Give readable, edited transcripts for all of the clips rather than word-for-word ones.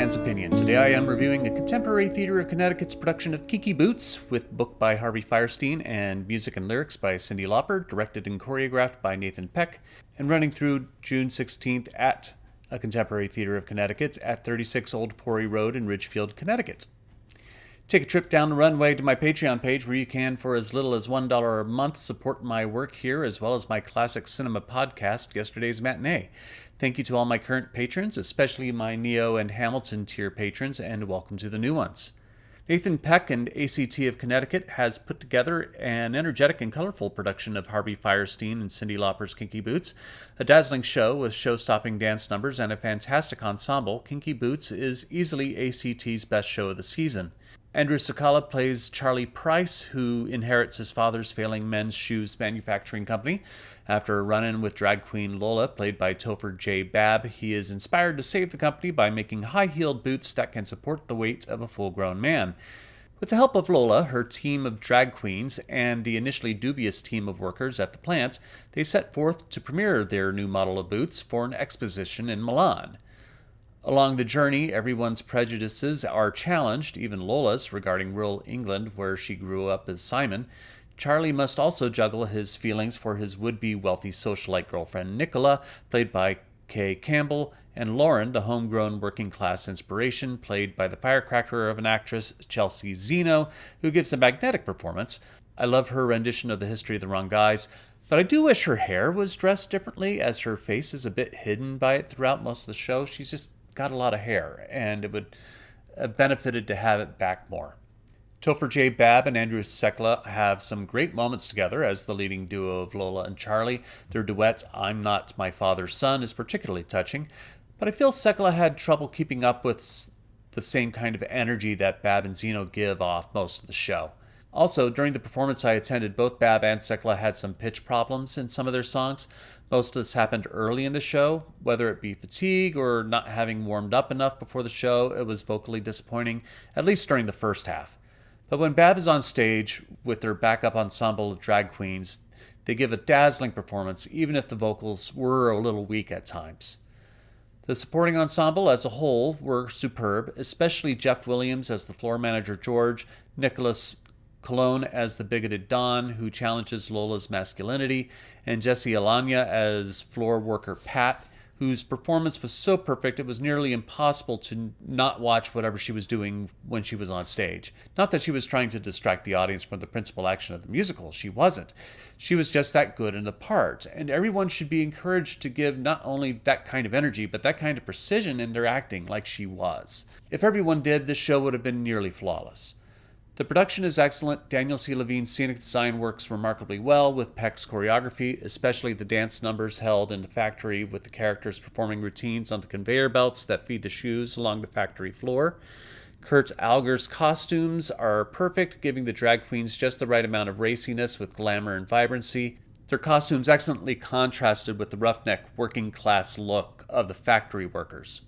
Man's Opinion. Today I am reviewing a Contemporary Theatre of Connecticut's production of Kinky Boots, with book by Harvey Fierstein and music and lyrics by Cyndi Lauper, directed and choreographed by Nathan Peck, and running through June 16th at a Contemporary Theatre of Connecticut at 36 Old Pory Road in Ridgefield, Connecticut. Take a trip down the runway to my Patreon page, where you can, for as little as $1 a month, support my work here, as well as my classic cinema podcast, Yesterday's Matinee. Thank you to all my current patrons, especially my Neo and Hamilton tier patrons, and welcome to the new ones. Nathan Peck and ACT of Connecticut has put together an energetic and colorful production of Harvey Fierstein and Cyndi Lauper's Kinky Boots. A dazzling show with show-stopping dance numbers and a fantastic ensemble, Kinky Boots is easily ACT's best show of the season. Andrew Cekala plays Charlie Price, who inherits his father's failing men's shoes manufacturing company. After a run-in with drag queen Lola, played by Topher J. Babb, he is inspired to save the company by making high-heeled boots that can support the weight of a full-grown man. With the help of Lola, her team of drag queens, and the initially dubious team of workers at the plant, they set forth to premiere their new model of boots for an exposition in Milan. Along the journey, everyone's prejudices are challenged, even Lola's, regarding rural England, where she grew up as Simon. Charlie must also juggle his feelings for his would-be wealthy socialite girlfriend Nicola, played by Cai Campbell, and Lauren, the homegrown working-class inspiration, played by the firecracker of an actress, Chelsea Zeno, who gives a magnetic performance. I love her rendition of The History of the Wrong Guys, but I do wish her hair was dressed differently, as her face is a bit hidden by it throughout most of the show. She's just got a lot of hair, and it would have benefited to have it back more. Topher J. Babb and Andrew Cekala have some great moments together as the leading duo of Lola and Charlie. Their duet, I'm Not My Father's Son, is particularly touching, but I feel Cekala had trouble keeping up with the same kind of energy that Babb and Zeno give off most of the show. Also, during the performance I attended, both Babb and Cekala had some pitch problems in some of their songs. Most of this happened early in the show. Whether it be fatigue or not having warmed up enough before the show, it was vocally disappointing, at least during the first half. But when Babb is on stage with their backup ensemble of drag queens, they give a dazzling performance, even if the vocals were a little weak at times. The supporting ensemble as a whole were superb, especially Jeff Williams as the floor manager George, Nickolaus Colon as the bigoted Don, who challenges Lola's masculinity, and Jesse Alanya as floor worker Pat, whose performance was so perfect it was nearly impossible to not watch whatever she was doing when she was on stage. Not that she was trying to distract the audience from the principal action of the musical. She wasn't. She was just that good in the part, and everyone should be encouraged to give not only that kind of energy, but that kind of precision in their acting like she was. If everyone did, this show would have been nearly flawless. The production is excellent. Daniel C. Levine's scenic design works remarkably well with Peck's choreography, especially the dance numbers held in the factory with the characters performing routines on the conveyor belts that feed the shoes along the factory floor. Kurt Alger's costumes are perfect, giving the drag queens just the right amount of raciness with glamour and vibrancy. Their costumes excellently contrasted with the roughneck working-class look of the factory workers.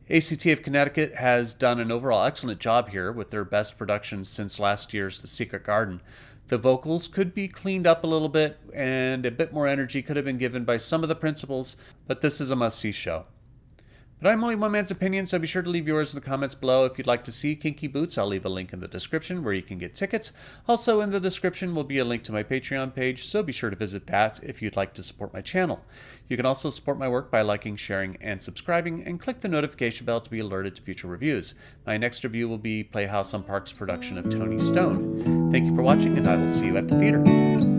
ACT of Connecticut has done an overall excellent job here with their best production since last year's The Secret Garden. The vocals could be cleaned up a little bit, and a bit more energy could have been given by some of the principals, but this is a must-see show. But I'm only one man's opinion, so be sure to leave yours in the comments below. If you'd like to see Kinky Boots, I'll leave a link in the description where you can get tickets. Also in the description will be a link to my Patreon page, so be sure to visit that if you'd like to support my channel. You can also support my work by liking, sharing, and subscribing, and click the notification bell to be alerted to future reviews. My next review will be Playhouse on Park's production of Tony Stone. Thank you for watching, and I will see you at the theater.